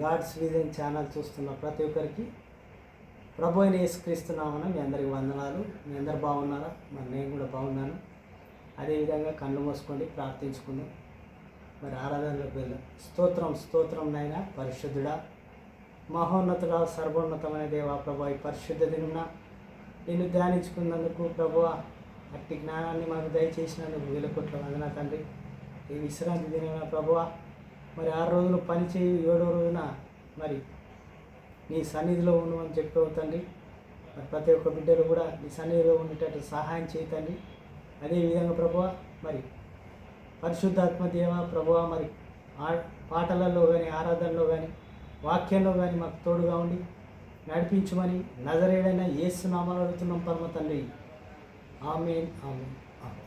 God's vision channel చూస్తున్న ప్రతి ఒక్కరికి ప్రభు అయిన యేసుక్రీస్తు నామమున మీ అందరికి వందనాలు. మీ అందరు బాగున్నారా? మరి నేను కూడా బాగున్నాను. అదేవిధంగా కళ్ళు మూసుకోండి, ప్రార్థించుకుందాం. మరి ఆరాధనలోకి వెళ్దాం. స్తోత్రం నాయన పరిశుద్ధుడా, మహోన్నతుడా, సర్వోన్నతమైన దేవా ప్రభు, ఈ పరిశుద్ధ దినమున నిన్ను ధ్యానించుకున్నందుకు ప్రభువా, అట్టి జ్ఞానాన్ని మాకు దయచేసినందుకు వేల కోట్ల వందన తండ్రి. ఈ విశ్రాంతి దినమున ప్రభువా, మరి 6 రోజులు పనిచేయి, 7వ రోజున మరి నీ సన్నిధిలో ఉండమని చెప్పావు తండ్రి. మరి ప్రతి ఒక్క బిడ్డలు కూడా నీ సన్నిధిలో ఉండేటట్టు సహాయం చేయి తండ్రి. అదేవిధంగా ప్రభువా, మరి పరిశుద్ధాత్మ దేవ ప్రభువా, మరి పాటలలో కానీ, ఆరాధనలో కానీ, వాక్యంలో కానీ మాకు తోడుగా ఉండి నడిపించమని నజరేడైన యేసు నామములో అడుగుతున్నాం పరమ తండ్రి. ఆమేన్, ఆమేన్, ఆమేన్.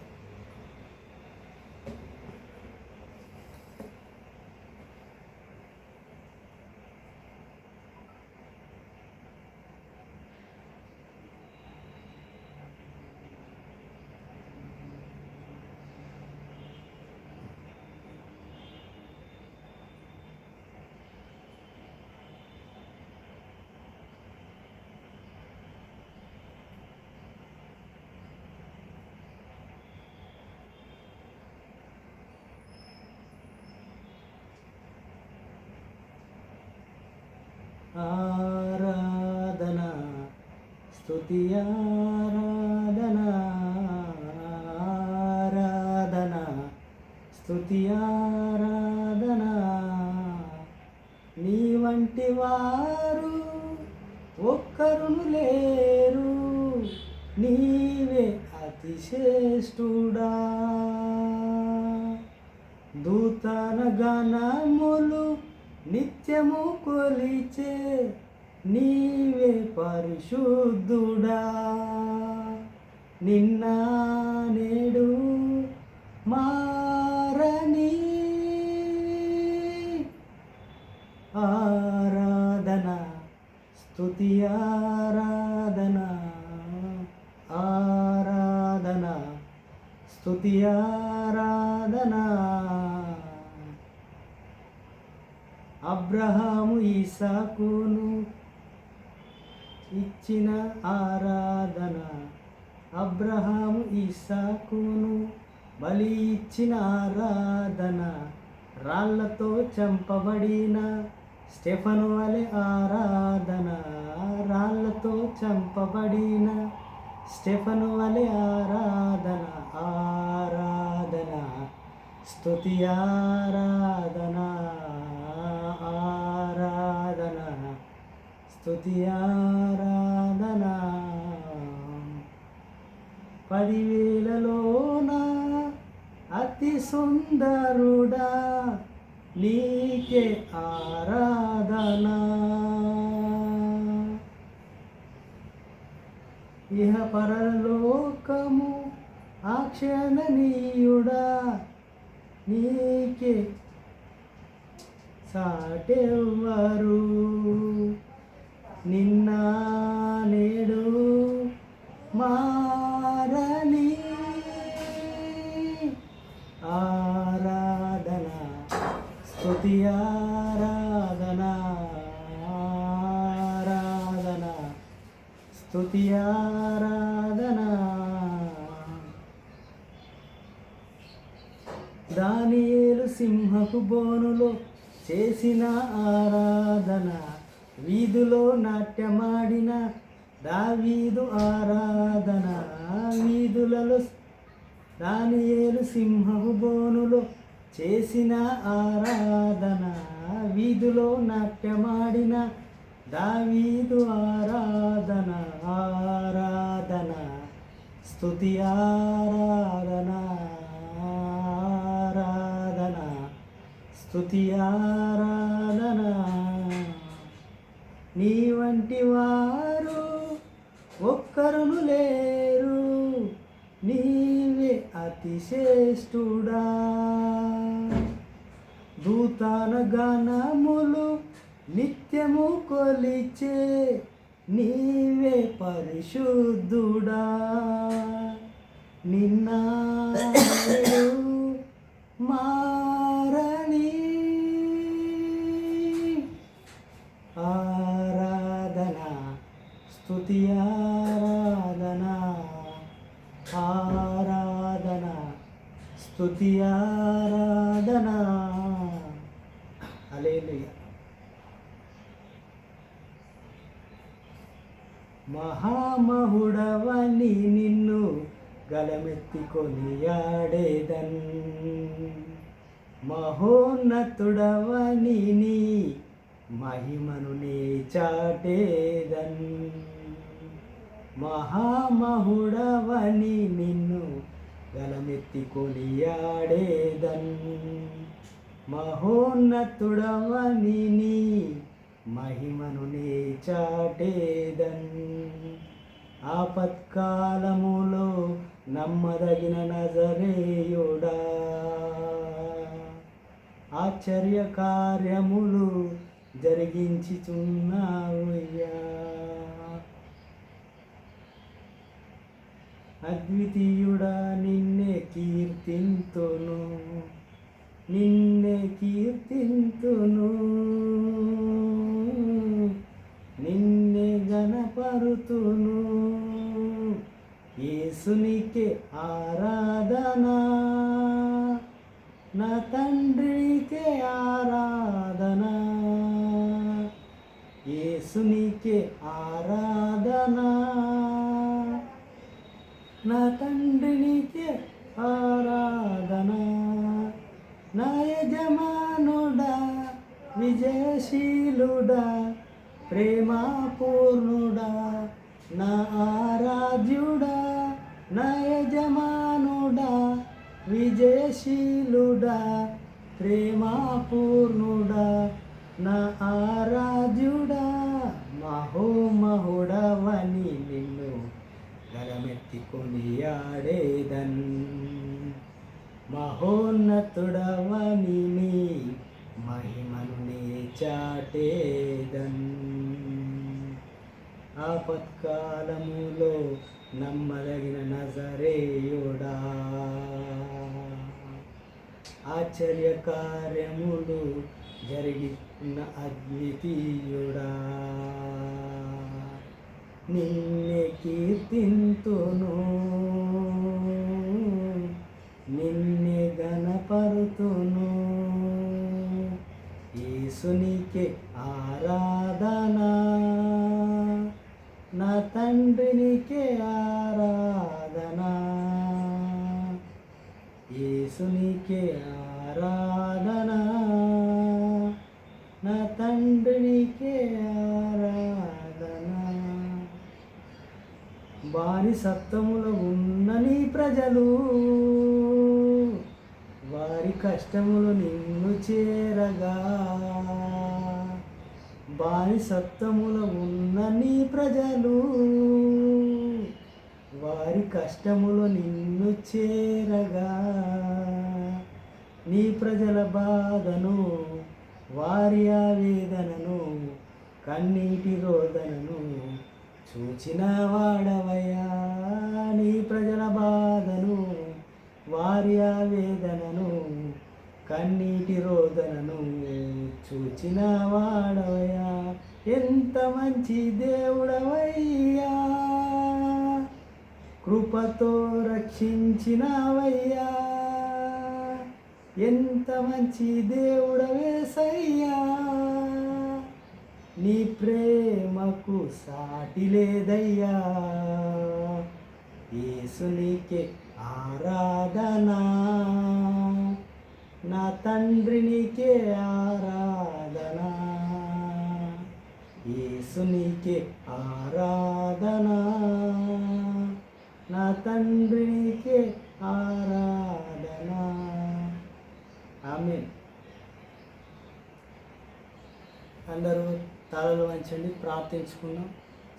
ఆరాధన స్తుతి ఆరాధన, ఆరాధన స్తుతి ఆరాధన. నీ వంటి వారు ఒక్కరును లేరు, నీవే అతిశ్రేష్ఠుడా. దూతన గణములు నిత్యము కొలిచే నీవే పరిశుద్ధుడా. నిన్న నేడు మారని ఆరాధన స్తుతి ఆరాధన, ఆరాధన స్తుతి ఆరాధన. అబ్రహాము ఇస్సాకును ఇచ్చిన ఆరాధన, అబ్రహాము ఇస్సాకును బలి ఇచ్చిన ఆరాధన. రాళ్లతో చంపబడిన స్టెఫను వలె ఆరాధన, రాళ్లతో చంపబడిన స్టెఫను వలె ఆరాధన, ఆరాధన స్తుతి ఆరాధన, ఆరాధన స్తుతి ఆరాధన. 10,000లోన అతి సుందరుడా నీకే ఆరాధన. ఇహ పరలోకము అక్షణనీయుడా నీకే సాటెవ్వరు. నిన్న నేడు మారని ఆరాధన స్తుతి ఆరాధన, ఆరాధన స్తుతి ఆరాధన. దానియేలు సింహపు బోనులో చేసిన ఆరాధన, వీధులో నాట్యమాడిన దావీదు ఆరాధన, వీధులలో దానియేలు సింహపు బోనులో చేసిన ఆరాధన, వీధులో నాట్యమాడిన దావీదు ఆరాధన, ఆరాధన స్తుతి ఆరాధన, ఆరాధన స్తుతి ఆరాధన. నీ వంటి వారు ఒక్కరును లేరు, నీవే అతిశ్రేష్ఠుడా. దూతన గణములు నిత్యము కొలిచే నీవే పరిశుద్ధుడా. నిన్న మారని స్తుతి ఆరాధన. హల్లెలూయా. మహామహుడవని నిన్ను గలమెత్తి కొనియాడేదన్, మహోన్నతుడవని నీ మహిమను నే చాటేదన్. మహామహుడవని నిన్ను గలమెత్తి కొనియాడేదన్, మహోన్నతుడవని నీ మహిమను నే చాటేదన్. ఆపత్కాలములో నమ్మదగిన నజరేయుడా, ఆశ్చర్య కార్యములు జరిగించుచున్నావయ్యా. అద్వితీయుడా నిన్నే కీర్తింతును, నిన్నే కీర్తింతును, నిన్నే గణపరుతును. యేసునికే ఆరాధన, నా తండ్రికే ఆరాధన. యేసునికే ఆరాధన, నా తండ్రినికే ఆరాధన. నా యజమానుడా విజయశీలుడా ప్రేమపూర్ణుడా, నా ఆరాధ్యుడా, నా యజమానుడా విజయశీలుడా ప్రేమపూర్ణుడా, నా ఆరాధ్యుడా. మహోమహుడవని నిన్ను గలమెత్తి కొనియాడేదన్, మహోన్నతుడవని నీ మహిమను నే చాటేదన్. ఆపత్కాలములో నమ్మదగిన నజరేయుడా, ఆశ్చర్య కార్యములు జరిగిన అద్వితీయుడా, నిన్నే కీర్తింతును, నిన్నే గణపరుతును. యేసునికే ఆరాధన, నా తండ్రినికే ఆరాధన. యేసునికే ఆరాధన, నా తండ్రినికే ఆరాధన. బానిసత్వములో ఉన్న నీ ప్రజలు వారి కష్టములు నిన్ను చేరగా, బానిసత్వములో ఉన్న నీ ప్రజలు వారి కష్టములు నిన్ను చేరగా, నీ ప్రజల బాధను వారి ఆవేదనను కన్నీటి రోదనను చూచిన వాడవయ్యా. నీ ప్రజల బాధను వారి ఆవేదనను కన్నీటి రోదనను చూచిన వాడవయ్యా. ఎంత మంచి దేవుడవయ్యా, కృపతో రక్షించినవయ్యా. ఎంత మంచి దేవుడవేసయ్యా, నీ ప్రేమకు సాటి లేదయ్యా. యేసునికే ఆరాధన, నా తండ్రినికే ఆరాధన. యేసునికే ఆరాధన, నా తండ్రినికే ఆరాధన. ఆమేన్. అందరూ తలలు వంచండి, ప్రార్థించుకుందాం.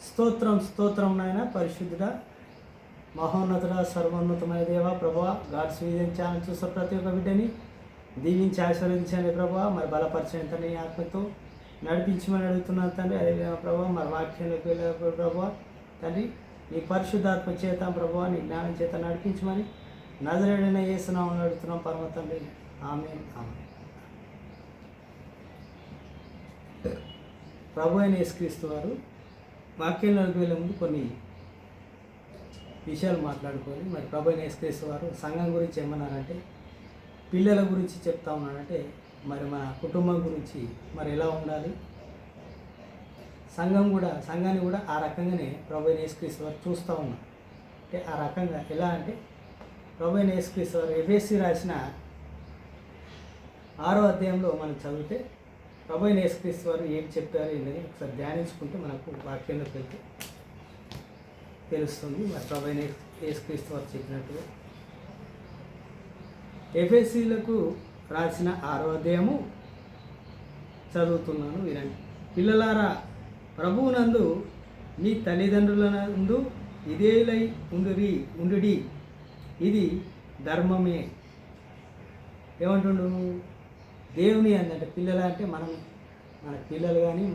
స్తోత్రం స్తోత్రం నాయన, పరిశుద్ధుడా, మహోన్నతుడ, సర్వోన్నతమైన దేవ ప్రభువా. గాడ్స్ విజన్ ఛానల్ చూసే ప్రతి ఒక్క బిడ్డని దీవించి ఆశీర్వదించండి ప్రభువా. మరి బలపరచండి తండ్రి, నీ ఆత్మతో నడిపించమని అడుగుతున్నాను తండ్రి. అదే ప్రభువా, మరి వాక్యంలోకి వెళ్ళినప్పుడు ప్రభువా తండ్రి, నీ పరిశుద్ధాత్మ చేత ప్రభువా, నీ జ్ఞానం చేత నడిపించమని నజరేయుడైన యేసు నామములో అడుగుతున్నాం పరమ తండ్రి. ఆమేన్. ఆమేన్. ప్రభు అయిన యేసుక్రీస్తు వారు వాక్యంలోకి వెళ్ళే ముందు కొన్ని విషయాలు మాట్లాడుకొని, మరి ప్రభు అయిన యేసుక్రీస్తు వారు సంఘం గురించి ఏమన్నారంటే, పిల్లల గురించి చెప్తా ఉన్నానంటే మరి మన కుటుంబం గురించి మరి ఎలా ఉండాలి, సంఘాన్ని కూడా ఆ రకంగానే ప్రభువైన యేసుక్రీస్తు వారు చూస్తూ ఉన్నాం. అంటే ఆ రకంగా ఎలా అంటే ప్రభువైన యేసుక్రీస్తు వారు ఎఫెసీ రాసిన 6వ అధ్యాయంలో మనం చదివితే ప్రభువైన యేసుక్రీస్తు వారు ఏం చెప్పారు ఏంటని ఒకసారి ధ్యానించుకుంటే మనకు వాక్యంలోకి వెళ్తే తెలుస్తుంది. మరి ప్రభువైన యేసుక్రీస్తు వారు చెప్పినట్టుగా ఎఫెసీలకు రాసిన 6వ అధ్యాయము చదువుతున్నాను, వినండి. పిల్లలారా, ప్రభువునందు మీ తల్లిదండ్రులనందు విధేయులై ఉండుడి, ఇది ధర్మమే. ఏమంటుండు? దేవుని అందంటే పిల్లల అంటే మన పిల్లలు కానీ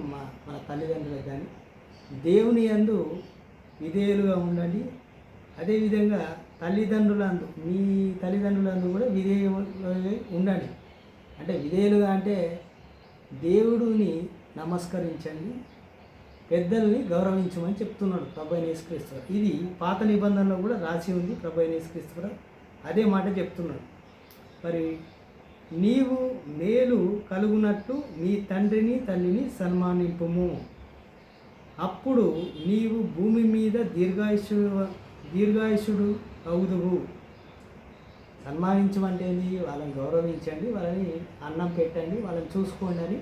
మన తల్లిదండ్రులకు కానీ దేవుని యందు విధేయులుగా ఉండండి. అదేవిధంగా మీ తల్లిదండ్రులందు కూడా విధేయులుగా ఉండండి. అంటే విధేయులుగా అంటే దేవుడిని నమస్కరించండి, పెద్దల్ని గౌరవించమని చెప్తున్నాడు ప్రభువైన యేసుక్రీస్తు. ఇది పాత నిబంధనలో కూడా రాసి ఉంది. ప్రభువైన యేసుక్రీస్తు కూడా అదే మాట చెప్తున్నాడు. మరి నీవు మేలు కలుగునట్టు నీ తండ్రిని తల్లిని సన్మానింపుము, అప్పుడు నీవు భూమి మీద దీర్ఘాయుషుడు అవుదువు. సన్మానించమంటే ఏంది? వాళ్ళని గౌరవించండి, వాళ్ళని అన్నం పెట్టండి, వాళ్ళని చూసుకోండి అని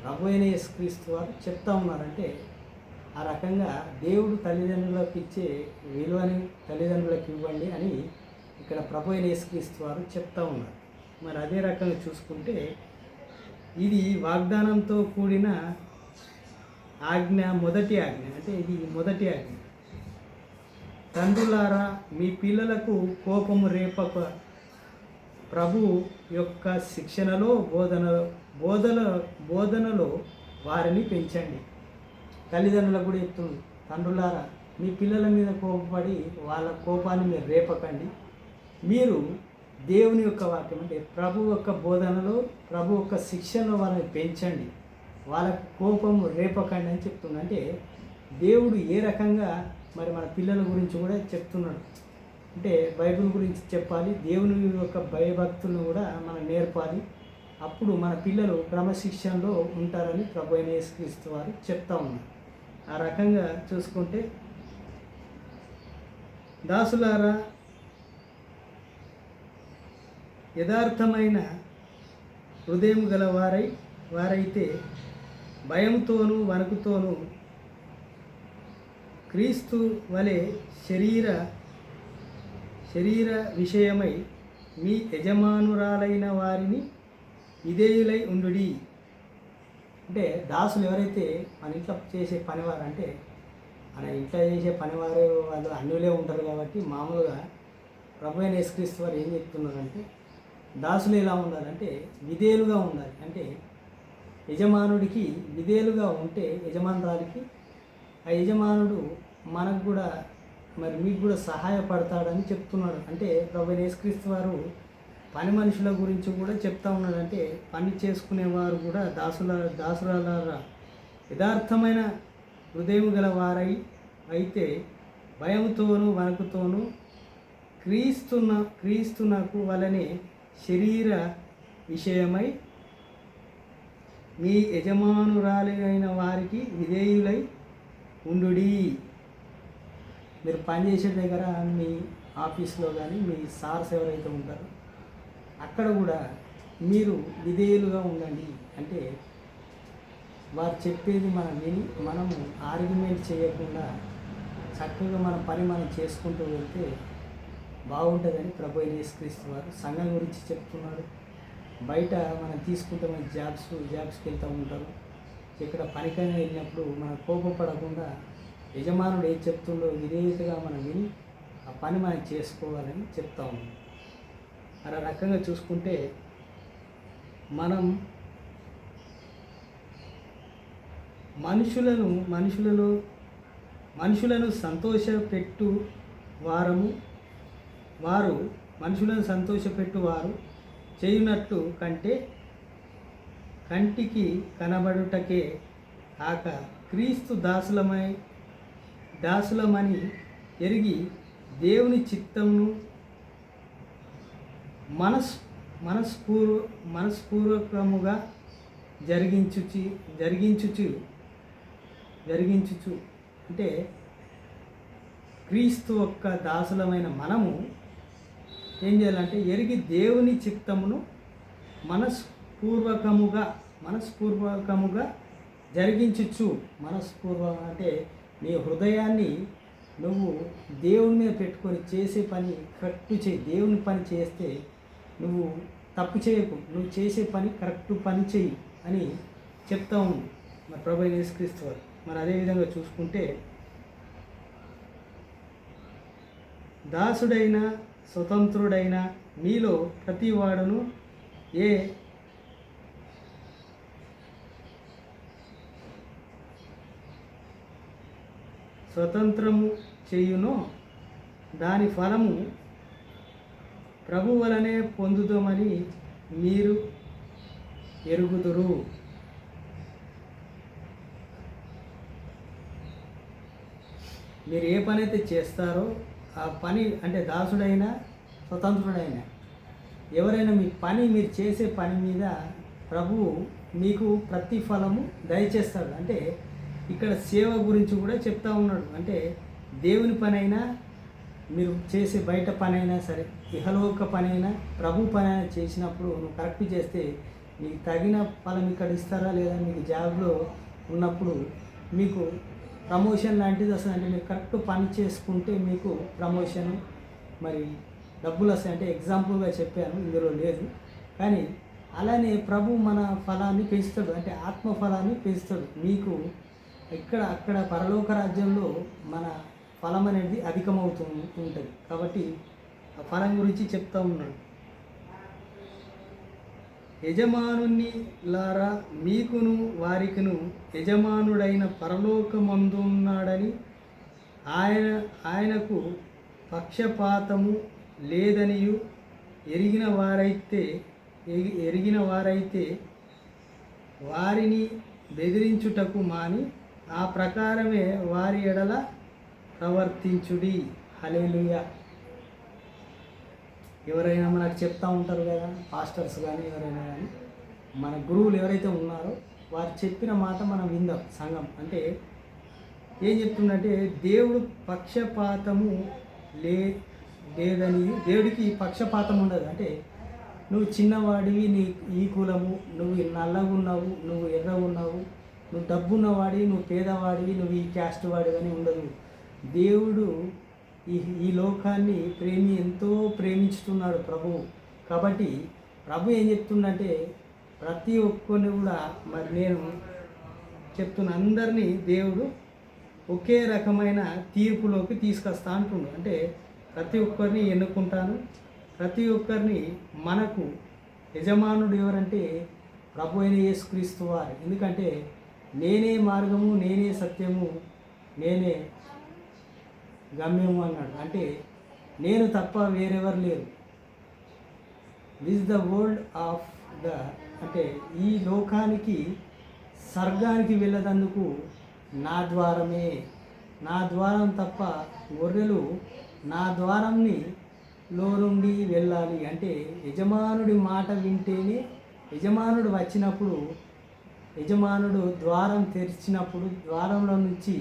ప్రభువైన యేసుక్రీస్తు వారు చెప్తా ఉన్నారంటే ఆ రకంగా దేవుడు తల్లిదండ్రులకు ఇచ్చే విలువని తల్లిదండ్రులకు ఇవ్వండి అని ఇక్కడ ప్రభువైన యేసుక్రీస్తు వారు చెప్తా ఉన్నారు. మరి అదే రకంగా చూసుకుంటే ఇది వాగ్దానంతో కూడిన మొదటి ఆజ్ఞ. అంటే ఇది మొదటి ఆజ్ఞ. తండ్రులారా, మీ పిల్లలకు కోపము రేపక ప్రభు యొక్క శిక్షణలో బోధనలో వారిని పెంచండి. తల్లిదండ్రులకు కూడా చెప్తుంది, తండ్రులారా మీ పిల్లల మీద కోపపడి వాళ్ళ కోపాన్ని మీరు రేపకండి. మీరు దేవుని యొక్క వాక్యం అంటే ప్రభు యొక్క బోధనలో, ప్రభు యొక్క శిక్షణలో వాళ్ళని పెంచండి, వాళ్ళ కోపం రేపకండి అని చెప్తున్నాడు. అంటే దేవుడు ఏ రకంగా మరి మన పిల్లల గురించి కూడా చెప్తున్నాడు. అంటే బైబిల్ గురించి చెప్పాలి, దేవుని యొక్క భయభక్తులను కూడా మనం నేర్పాలి. అప్పుడు మన పిల్లలు క్రమశిక్షణలో ఉంటారని ప్రభువైన యేసుక్రీస్తు వారు చెప్తా ఉన్నారు. ఆ రకంగా చూసుకుంటే దాసులారా, యథార్థమైన హృదయం గల వారైతే భయంతోనూ వణుకుతోనూ క్రీస్తు వలె శరీర విషయమై మీ యజమానురాలైన వారిని విధేయులై ఉండుడి. అంటే దాసులు ఎవరైతే మన ఇంట్లో చేసే పనివారు, అంటే మన ఇంట్లో చేసే పనివారు వాళ్ళు అన్యులే ఉంటారు కాబట్టి మామూలుగా ప్రభువైన యేసుక్రీస్తు వారు ఏం చెప్తున్నారంటే దాసులు ఎలా ఉండాలంటే విధేయులుగా ఉండాలి. అంటే యజమానుడికి విధేయులుగా ఉంటే యజమానురాలికి ఆ యజమానుడు మనకు కూడా మరి మీకు కూడా సహాయపడతాడని చెప్తున్నాడు. అంటే ప్రభువైన యేసుక్రీస్తు వారు పని మనుషుల గురించి కూడా చెప్తా ఉన్నాడు. అంటే పని చేసుకునేవారు కూడా దాసురాలారా యథార్థమైన హృదయం గల వారై అయితే భయంతోనూ వణుకుతోనూ క్రీస్తునకు వలనే శరీర విషయమై మీ యజమానురాలైన వారికి విధేయులై ఉండుడి. మీరు పనిచేసే దగ్గర మీ ఆఫీస్లో కానీ మీ సార్స్ ఎవరైతే ఉంటారో అక్కడ కూడా మీరు విధేయులుగా ఉండండి. అంటే వారు చెప్పేది మనం విని మనము ఆర్గ్యుమెంట్ చేయకుండా చక్కగా మన పని మనం చేసుకుంటూ వెళ్తే బాగుంటుందని ప్రభువైన యేసుక్రీస్తు వారు సంఘం గురించి చెప్తున్నాడు. బయట మనం తీసుకుంటామని జాబ్స్కి వెళ్తూ ఉంటారు. ఇక్కడ పనికైనా వెళ్ళినప్పుడు మనం కోపపడకుండా యజమానుడు ఏం చెప్తుండో విధేయతగా మనం విని ఆ పని మనం చేసుకోవాలని చెప్తా ఉన్నాం. అలా రకంగా చూసుకుంటే మనం మనుషులను సంతోషపెట్టు వారు చేయునట్లు కంటే కంటికి కనబడుటకే కాక క్రీస్తు దాసులమని ఎరిగి దేవుని చిత్తమును మనస్పూర్వకముగా జరిగించుచు అంటే క్రీస్తు యొక్క దాసులమైన మనము ఏం చేయాలంటే ఎరిగి దేవుని చిత్తమును మనస్పూర్వకముగా జరిగించుచు. అంటే నీ హృదయాన్ని నువ్వు దేవుని మీద పెట్టుకొని చేసే పని కరెక్ట్ చేయి. దేవుని పని చేస్తే నువ్వు తప్పు చేయకు, నువ్వు చేసే పని కరెక్ట్ పని చేయి అని చెప్తా ఉంది మరి ప్రభువైన యేసుక్రీస్తు వారు. మరి అదేవిధంగా చూసుకుంటే దాసుడైన స్వతంత్రుడైన మీలో ప్రతివాడును ఏ స్వతంత్రము చేయునో దాని ఫలము ప్రభు వలనే పొందుదామని మీరు ఎరుగుదురు. మీరు ఏ పని అయితే చేస్తారో ఆ పని అంటే దాసుడైనా స్వతంత్రుడైనా ఎవరైనా మీరు చేసే పని మీద ప్రభువు మీకు ప్రతిఫలము దయచేస్తాడు. అంటే ఇక్కడ సేవ గురించి కూడా చెప్తా ఉన్నాడు. అంటే దేవుని పని అయినా మీరు చేసే బయట పని అయినా సరే, ఇహలోక పని అయినా ప్రభు పని అయినా చేసినప్పుడు నువ్వు కరెక్ట్ చేస్తే మీకు తగిన ఫలం ఇక్కడ ఇస్తారా లేదా, మీకు జాబ్లో ఉన్నప్పుడు మీకు ప్రమోషన్ లాంటిది వస్తుంది. అంటే మీరు కరెక్ట్ పని చేసుకుంటే మీకు ప్రమోషన్ మరి డబ్బులు వస్తాయి. అంటే ఎగ్జాంపుల్గా చెప్పాను, ఇందులో లేదు. కానీ అలానే ప్రభు మన ఫలాన్ని పెంచుతాడు, అంటే ఆత్మ ఫలాన్ని పెంచుతాడు. మీకు అక్కడ పరలోక రాజ్యంలో మన ఫలం అనేది అధికమవుతూ ఉంటుంది. కాబట్టి ఆ ఫలం గురించి చెప్తా ఉన్నాడు. యజమానుని లారా మీకును వారికిను యజమానుడైన పరలోకమందున్నాడని ఆయనకు పక్షపాతము లేదనియు ఎరిగిన వారైతే వారిని బెదిరించుటకు మాని ఆ ప్రకారమే వారి ఎడల ప్రవర్తించుడి. హల్లెలూయా. ఎవరైనా మనకు చెప్తూ ఉంటారు కదా, పాస్టర్స్ కానీ ఎవరైనా కానీ, మన గురువులు ఎవరైతే ఉన్నారో వారు చెప్పిన మాట మనం విందాం. సంఘం అంటే ఏం చెప్తుందంటే దేవుడు పక్షపాతము లేదని, దేవుడికి పక్షపాతం ఉండదు. అంటే నువ్వు చిన్నవాడివి, నీ ఈ కులము, నువ్వు నల్లగా ఉన్నావు, నువ్వు ఎర్రగా ఉన్నావు, నువ్వు డబ్బున్నవాడివి, నువ్వు పేదవాడివి, నువ్వు ఈ క్యాస్ట్ వాడివి అని ఉండదు. దేవుడు ఈ లోకాన్ని ఎంతో ప్రేమించుతున్నాడు ప్రభువు. కాబట్టి ప్రభు ఏం చెప్తుందంటే ప్రతి ఒక్కరిని కూడా మరి నేను చెప్తున్న అందరినీ దేవుడు ఒకే రకమైన తీర్పులోకి తీసుకొస్తా అంటుండు. అంటే ప్రతి ఒక్కరిని ఎన్నుకుంటాను, ప్రతి ఒక్కరిని మనకు యజమానుడు ఎవరంటే ప్రభు అయిన యేసుక్రీస్తు వారు. ఎందుకంటే నేనే మార్గము, నేనే సత్యము, నేనే గమ్యము అన్నాడు. అంటే నేను తప్ప వేరెవరు లేరు. This the world of the అంటే ఈ లోకానికి స్వర్గానికి వెళ్ళదందుకు నా ద్వారం తప్ప గొర్రెలు నా ద్వారంని లో నుండి వెళ్ళాలి. అంటే యజమానుడి మాట వింటేనే, యజమానుడు వచ్చినప్పుడు, యజమానుడు ద్వారం తెరిచినప్పుడు ద్వారంలో నుంచి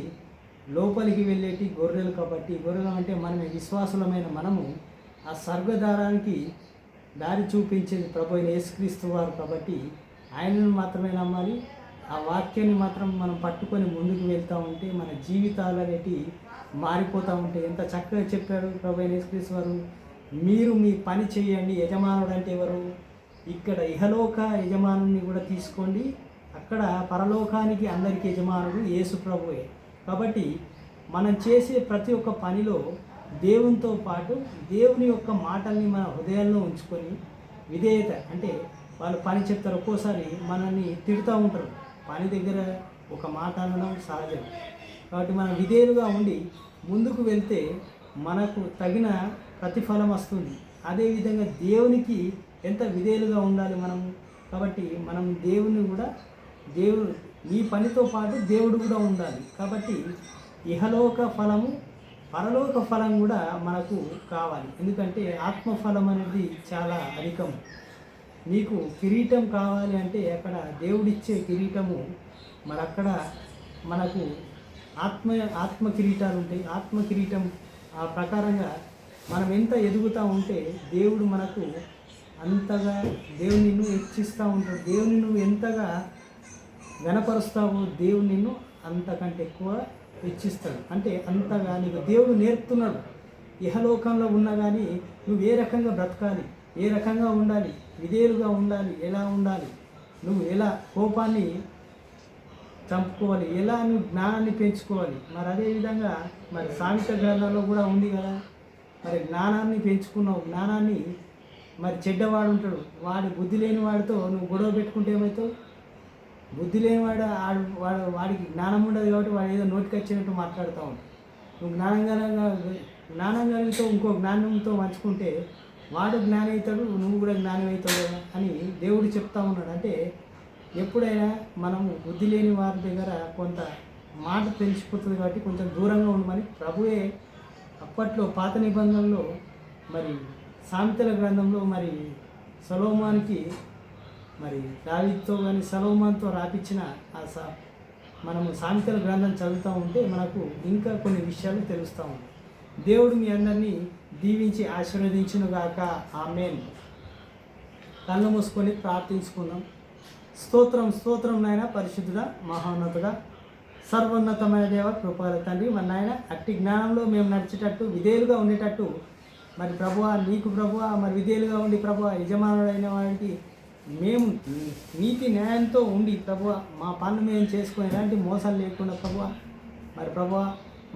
లోపలికి వెళ్ళేటి గొర్రెలు. కాబట్టి గొర్రెలు అంటే మనమే, విశ్వాసులమైన మనము ఆ స్వర్గద్వారానికి దారి చూపించేది ప్రభు అయిన యేసుక్రీస్తు వారు. కాబట్టి ఆయనను మాత్రమే నమ్మాలి. ఆ వాక్యాన్ని మాత్రం మనం పట్టుకొని ముందుకు వెళ్తూ ఉంటే మన జీవితాలు అనేటివి మారిపోతూ ఉంటాయి. ఎంత చక్కగా చెప్పాడు ప్రభు అయిన యేసుక్రీస్తు వారు. మీరు మీ పని చేయండి. యజమానుడు అంటే ఎవరు? ఇక్కడ ఇహలోక యజమానుని కూడా తీసుకోండి, అక్కడ పరలోకానికి అందరికీ యజమానుడు యేసు ప్రభువే. కాబట్టి మనం చేసే ప్రతి ఒక్క పనిలో దేవునితో పాటు దేవుని యొక్క మాటల్ని మన హృదయాల్లో ఉంచుకొని విధేయత, అంటే వాళ్ళు పని చెప్తారు, ఒక్కోసారి మనల్ని తిడుతూ ఉంటారు, పని దగ్గర ఒక మాట అనడం సహజం. కాబట్టి మనం విధేయులుగా ఉండి ముందుకు వెళ్తే మనకు తగిన ప్రతిఫలం వస్తుంది. అదేవిధంగా దేవునికి ఎంత విధేయులుగా ఉండాలి మనము. కాబట్టి మనం దేవుని కూడా ఈ పనితో పాటు దేవుడు కూడా ఉండాలి. కాబట్టి ఇహలోక ఫలము, పరలోక ఫలం కూడా మనకు కావాలి. ఎందుకంటే ఆత్మఫలం అనేది చాలా అధికం. నీకు కిరీటం కావాలి అంటే అక్కడ దేవుడిచ్చే కిరీటము మరి అక్కడ మనకు ఆత్మ కిరీటాలు ఉంటాయి. ఆత్మ కిరీటం ఆ ప్రకారంగా మనం ఎంత ఎదుగుతూ ఉంటే దేవుడు మనకు అంతగా దేవుడు నిన్ను హెచ్చిస్తూ ఉంటాడు. దేవుని నువ్వు ఎంతగా గణపరుస్తావో దేవుడు నిన్ను అంతకంటే ఎక్కువ హెచ్చిస్తాడు. అంటే అంతగా నీకు దేవుడు నేర్పుతున్నాడు. ఇహలోకంలో ఉన్నా కానీ నువ్వు ఏ రకంగా బ్రతకాలి, ఏ రకంగా ఉండాలి, విధేయులుగా ఉండాలి, ఎలా ఉండాలి, నువ్వు ఎలా కోపాన్ని చంపుకోవాలి, ఎలా నువ్వు జ్ఞానాన్ని పెంచుకోవాలి. మరి అదేవిధంగా మరి సామెత గ్రంథంలో కూడా ఉంది కదా, మరి జ్ఞానాన్ని పెంచుకున్నావు, జ్ఞానాన్ని మరి చెడ్డవాడు ఉంటాడు, వాడి బుద్ధి లేని వాడితో నువ్వు గొడవ పెట్టుకుంటే ఏమవుతావు? బుద్ధి లేనివాడు వాడికి జ్ఞానం ఉండదు కాబట్టి వాడు ఏదో నోటికి వచ్చినట్టు మాట్లాడుతూ ఉంటాడు. నువ్వు జ్ఞానం కలిగితో ఇంకో జ్ఞానంతో పంచుకుంటే వాడు జ్ఞాని అవుతాడు, నువ్వు కూడా జ్ఞానం అవుతావు కదా అని దేవుడు చెప్తా ఉన్నాడు. అంటే ఎప్పుడైనా మనము బుద్ధి లేని వారి దగ్గర కొంత మాట తెలిసిపోతుంది కాబట్టి కొంచెం దూరంగా ఉండమని ప్రభువే అప్పట్లో పాత నిబంధనలో మరి సామెతల గ్రంథంలో మరి సొలొమోనుకి మరి దావీదుతో కానీ సొలొమోనుతో రాపించిన మనము సామెతల గ్రంథం చదువుతూ ఉంటే మనకు ఇంకా కొన్ని విషయాలు తెలుస్తూ ఉంటాయి. దేవుడు మీ అందరినీ దీవించి ఆశీర్వదించునుగాక. ఆమేన్. కళ్ళు మూసుకొని ప్రార్థించుకుందాం. స్తోత్రం నాయన, పరిశుద్ధుడా, మహోన్నతుడా, సర్వోన్నతమైన దేవ, కృపాల తండ్రి, మన నాయన అట్టి జ్ఞానంలో మేము నడిచేటట్టు విధేయులుగా ఉండేటట్టు మరి ప్రభువా, నీకు ప్రభువా మరి విధేయులుగా ఉండి ప్రభువా యజమానుడైన వాడికి మేము నీతి న్యాయంతో ఉండి ప్రభువా మా పనులు మేము చేసుకుని ఎలాంటి మోసాలు లేకుండా ప్రభువా మరి ప్రభువా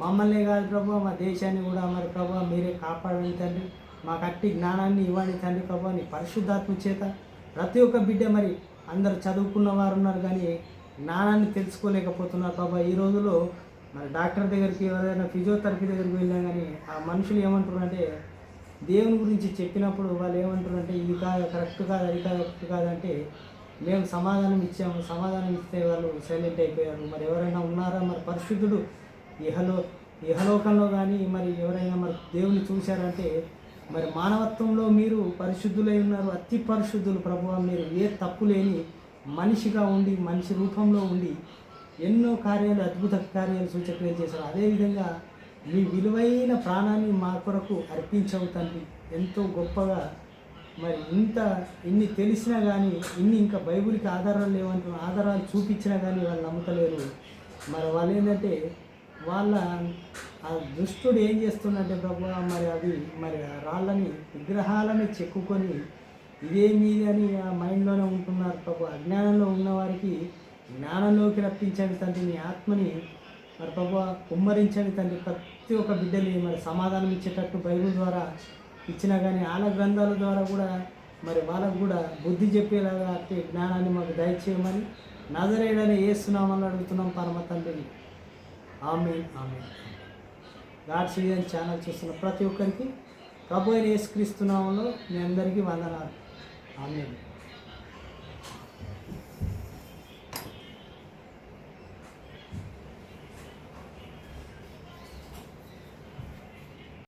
మమ్మల్నే కాదు ప్రభువా మా దేశాన్ని కూడా మరి ప్రభువా మీరే కాపాడండి తండ్రి. మాకు అట్టి జ్ఞానాన్ని ఇవ్వండి తండ్రి ప్రభువా. నీ పరిశుద్ధాత్మ చేత ప్రతి ఒక్క బిడ్డ మరి అందరు చదువుకున్న వారు ఉన్నారు కానీ జ్ఞానాన్ని తెలుసుకోలేకపోతున్నారు ప్రభా. ఈ రోజుల్లో మరి డాక్టర్ దగ్గరికి ఎవరైనా ఫిజియోథెరపీ దగ్గరికి వెళ్ళినా కానీ ఆ మనుషులు ఏమంటారు అంటే దేవుని గురించి చెప్పినప్పుడు వాళ్ళు ఏమంటారు అంటే ఇది కాదు, కరెక్ట్ కాదు, అది కరెక్ట్ కాదంటే మేము సమాధానం ఇస్తే వాళ్ళు సైలెంట్ అయిపోయారు. మరి ఎవరైనా ఉన్నారా మరి పరిశుద్ధుడు ఇహలోకంలో కానీ మరి ఎవరైనా మరి దేవుని చూశారంటే మరి మానవత్వంలో మీరు పరిశుద్ధులై ఉన్నారు, అతి పరిశుద్ధులు ప్రభువా. మీరు ఏ తప్పు లేని మనిషిగా ఉండి మనిషి రూపంలో ఉండి ఎన్నో కార్యాలు, అద్భుత కార్యాలు, సూచక్రియలు చేశారు. అదేవిధంగా మీ విలువైన ప్రాణాన్ని మా కొరకు అర్పించవు తండ్రి. ఎంతో గొప్పగా మరి ఇన్ని తెలిసినా కానీ ఇంకా బైబిల్కి ఆధారాలు లేవంటున్న ఆధారాలు చూపించినా కానీ వాళ్ళు నమ్ముతలేరు. మరి వాళ్ళు ఏంటంటే వాళ్ళ ఆ దుష్టుడు ఏం చేస్తుందంటే ప్రభు మరి అవి మరి రాళ్ళని విగ్రహాలని చెక్కుకొని ఇదే మీది అని ఆ మైండ్లోనే ఉంటున్నారు ప్రభు. అజ్ఞానంలో ఉన్నవారికి జ్ఞానంలోకి రప్పించండి తండ్రి. మీ ఆత్మని మరి ప్రభు కుమ్మరించండి తండ్రి. ప్రతి ఒక్క బిడ్డని మరి సమాధానం ఇచ్చేటట్టు బైబిల్ ద్వారా ఇచ్చినా కానీ వాళ్ళ గ్రంథాల ద్వారా కూడా మరి వాళ్ళకు కూడా బుద్ధి చెప్పేలాగా అట్టి జ్ఞానాన్ని మాకు దయచేయమని నజరేయుడైన యేసునామములో అడుగుతున్నాం పరమ తండ్రిని. ఆమేన్. గాడ్స్ విజన్ ఛానల్ చూస్తున్న ప్రతి ఒక్కరికి ప్రభు అయిన యేసుక్రీస్తు నామములో మీ అందరికీ వందనాలు. ఆమేన్.